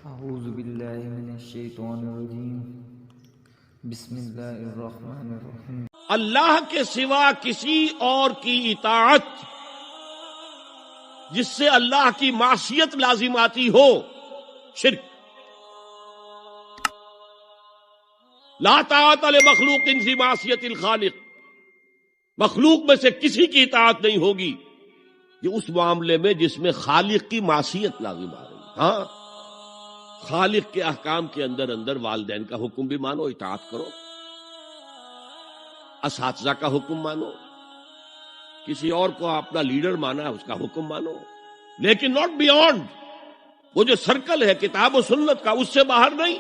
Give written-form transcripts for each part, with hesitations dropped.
اعوذ باللہ من الشیطان الرجیم بسم اللہ الرحمن الرحیم۔ اللہ کے سوا کسی اور کی اطاعت جس سے اللہ کی معصیت لازم آتی ہو شرک۔ لا طاعت لمخلوق فی معصیت الخالق، مخلوق میں سے کسی کی اطاعت نہیں ہوگی یہ اس معاملے میں جس میں خالق کی معصیت لازم آ رہی ہے۔ ہاں، خالق کے احکام کے اندر اندر والدین کا حکم بھی مانو، اطاعت کرو، اساتذہ کا حکم مانو، کسی اور کو اپنا لیڈر مانا ہے اس کا حکم مانو، لیکن ناٹ بیونڈ وہ جو سرکل ہے کتاب و سنت کا، اس سے باہر نہیں۔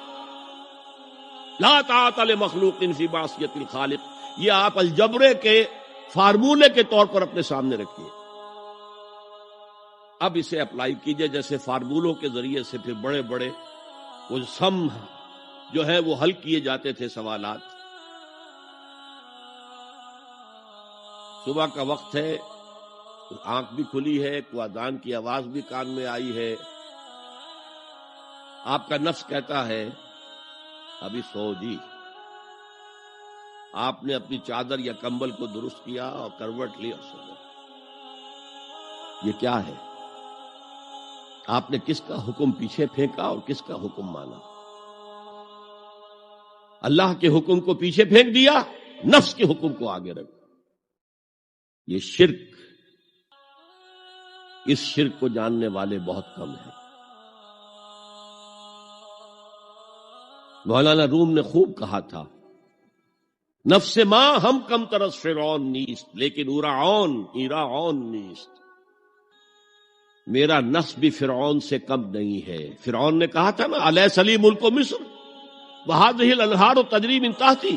لا طاعت لمخلوق فی معصیت الخالق، یہ آپ الجبرے کے فارمولے کے طور پر اپنے سامنے رکھیے۔ اب اسے اپلائی کیجئے جیسے فارمولوں کے ذریعے سے پھر بڑے بڑے وہ سم جو ہے وہ حل کیے جاتے تھے سوالات۔ صبح کا وقت ہے، آنکھ بھی کھلی ہے، کوئی اذان کی آواز بھی کان میں آئی ہے، آپ کا نفس کہتا ہے ابھی سو جی۔ آپ نے اپنی چادر یا کمبل کو درست کیا اور کروٹ لی اور سو گئے۔ یہ کیا ہے؟ آپ نے کس کا حکم پیچھے پھینکا اور کس کا حکم مانا؟ اللہ کے حکم کو پیچھے پھینک دیا، نفس کے حکم کو آگے رکھا۔ یہ شرک، اس شرک کو جاننے والے بہت کم ہیں۔ مولانا روم نے خوب کہا تھا، نفس ماں ہم کم ترس فرعون نیست لیکن ایراعون نیست۔ میرا نفس بھی فرعون سے کم نہیں ہے۔ فرعون نے کہا تھا نا الیس لی ملک مصر وہذہ الانہار تجری من تحتی،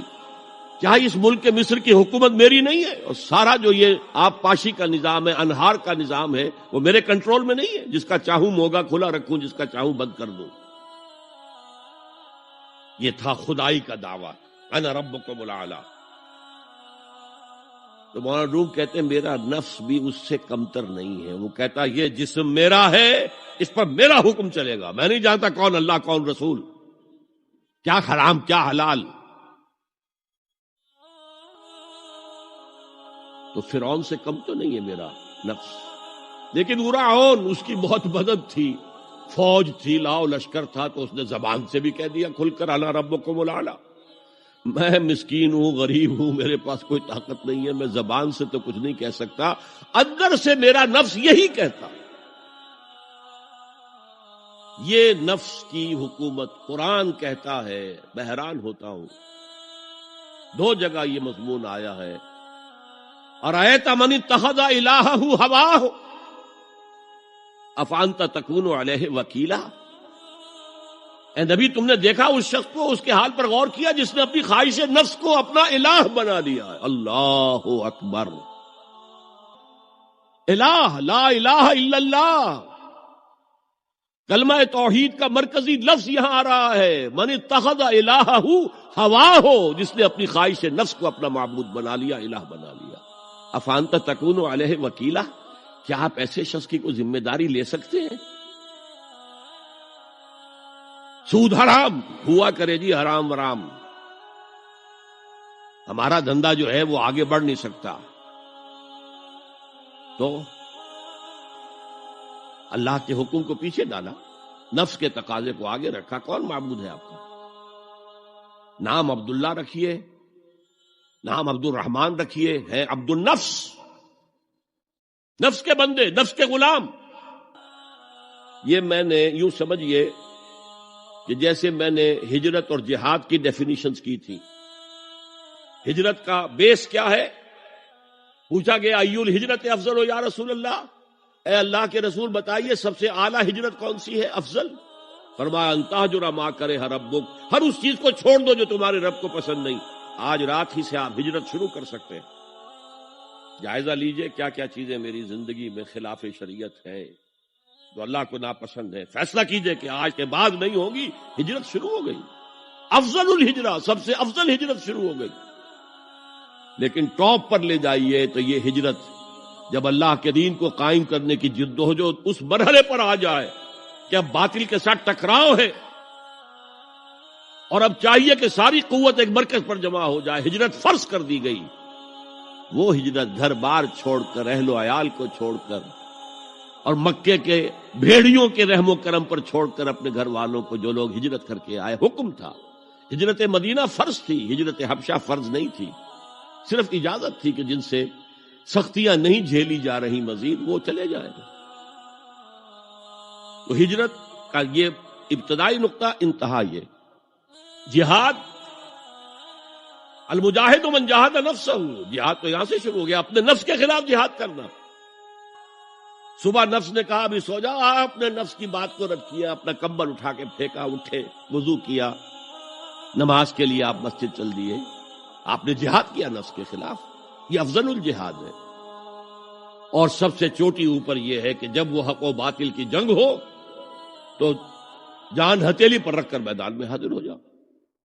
کیا اس ملک مصر کی حکومت میری نہیں ہے؟ اور سارا جو یہ آپ پاشی کا نظام ہے، انہار کا نظام ہے، وہ میرے کنٹرول میں نہیں ہے؟ جس کا چاہوں موگا کھلا رکھوں، جس کا چاہوں بند کر دوں۔ یہ تھا خدائی کا دعویٰ، انا ربکم الاعلی۔ تو مولانا روم کہتے ہیں میرا نفس بھی اس سے کمتر نہیں ہے۔ وہ کہتا یہ جسم میرا ہے، اس پر میرا حکم چلے گا، میں نہیں جانتا کون اللہ کون رسول، کیا حرام کیا حلال۔ تو فرعون سے کم تو نہیں ہے میرا نفس، لیکن ایراعون اس کی بہت مدد تھی، فوج تھی، لاؤ لشکر تھا، تو اس نے زبان سے بھی کہہ دیا کھل کر انا ربکم الاعلی۔ میں مسکین ہوں، غریب ہوں، میرے پاس کوئی طاقت نہیں ہے، میں زبان سے تو کچھ نہیں کہہ سکتا، اندر سے میرا نفس یہی کہتا۔ یہ نفس کی حکومت قرآن کہتا ہے، میں حیران ہوتا ہوں۔ دو جگہ یہ مضمون آیا ہے، ارأیت من اتخذ الہہ ہواہ افانت تکون علیہ وکیلا۔ اے نبی تم نے دیکھا اس شخص کو، اس کے حال پر غور کیا جس نے اپنی خواہش نفس کو اپنا الہ بنا لیا ہے۔ اللہ اکبر، الہ لا الہ الا اللہ، کلمہ توحید کا مرکزی لفظ یہاں آ رہا ہے، من اتخذ الہہ ہواہ، جس نے اپنی خواہش نفس کو اپنا معبود بنا لیا، الہ بنا لیا۔ افانت تکون علیہ وکیلا، کیا آپ ایسے شخص کی کوئی ذمہ داری لے سکتے ہیں؟ سود حرام ہوا کرے جی، حرام ورام، ہمارا دھندا جو ہے وہ آگے بڑھ نہیں سکتا۔ تو اللہ کے حکم کو پیچھے ڈالا، نفس کے تقاضے کو آگے رکھا۔ کون معبود ہے آپ کا؟ نام عبداللہ رکھیے، نام عبد الرحمن رکھیے، ہے عبد النفس، نفس کے بندے، نفس کے غلام۔ یہ میں نے یوں سمجھیے کہ جیسے میں نے ہجرت اور جہاد کی ڈیفینیشنز کی تھی۔ ہجرت کا بیس کیا ہے؟ پوچھا گیا ایو الہجرت افضل ہو یا رسول اللہ، اے اللہ کے رسول بتائیے سب سے اعلیٰ ہجرت کون سی ہے، افضل؟ فرمایا ان تہجر ما کرہ ربک، ہر اس چیز کو چھوڑ دو جو تمہارے رب کو پسند نہیں۔ آج رات ہی سے آپ ہجرت شروع کر سکتے ہیں۔ جائزہ لیجئے کیا کیا چیزیں میری زندگی میں خلاف شریعت ہیں، جو اللہ کو ناپسند ہے، فیصلہ کیجئے کہ آج کے بعد نہیں ہوگی، ہجرت شروع ہو گئی، افضل الہجرہ، سب سے افضل ہجرت شروع ہو گئی۔ لیکن ٹاپ پر لے جائیے تو یہ ہجرت جب اللہ کے دین کو قائم کرنے کی جدوجہد اس مرحلے پر آ جائے کہ اب باطل کے ساتھ ٹکراؤ ہے اور اب چاہیے کہ ساری قوت ایک مرکز پر جمع ہو جائے. ہجرت فرض کر دی گئی. وہ ہجرت گھر بار چھوڑ کر، اہل و عیال کو چھوڑ کر اور مکے کے بھیڑیوں کے رحم و کرم پر چھوڑ کر اپنے گھر والوں کو جو لوگ ہجرت کر کے آئے. حکم تھا. ہجرت مدینہ فرض تھی، ہجرت حبشہ فرض نہیں تھی. صرف اجازت تھی کہ جن سے سختیاں نہیں جھیلی جا رہی مزید وہ چلے جائیں. تو ہجرت کا یہ ابتدائی نقطہ، انتہا یہ. جہاد، المجاہد من جاہد نفسہ، جہاد تو یہاں سے شروع ہو گیا، اپنے نفس کے خلاف جہاد کرنا. صبح نفس نے کہا ابھی سو جاؤ، آپ نے نفس کی بات کو رد کیا، اپنا کمبل اٹھا کے پھینکا، اٹھے، وضو کیا، نماز کے لیے آپ مسجد چل دیے. آپ نے جہاد کیا نفس کے خلاف. یہ افضل الجہاد ہے. اور سب سے چوٹی اوپر یہ ہے کہ جب وہ حق و باطل کی جنگ ہو تو جان ہتھیلی پر رکھ کر میدان میں حاضر ہو جاؤ.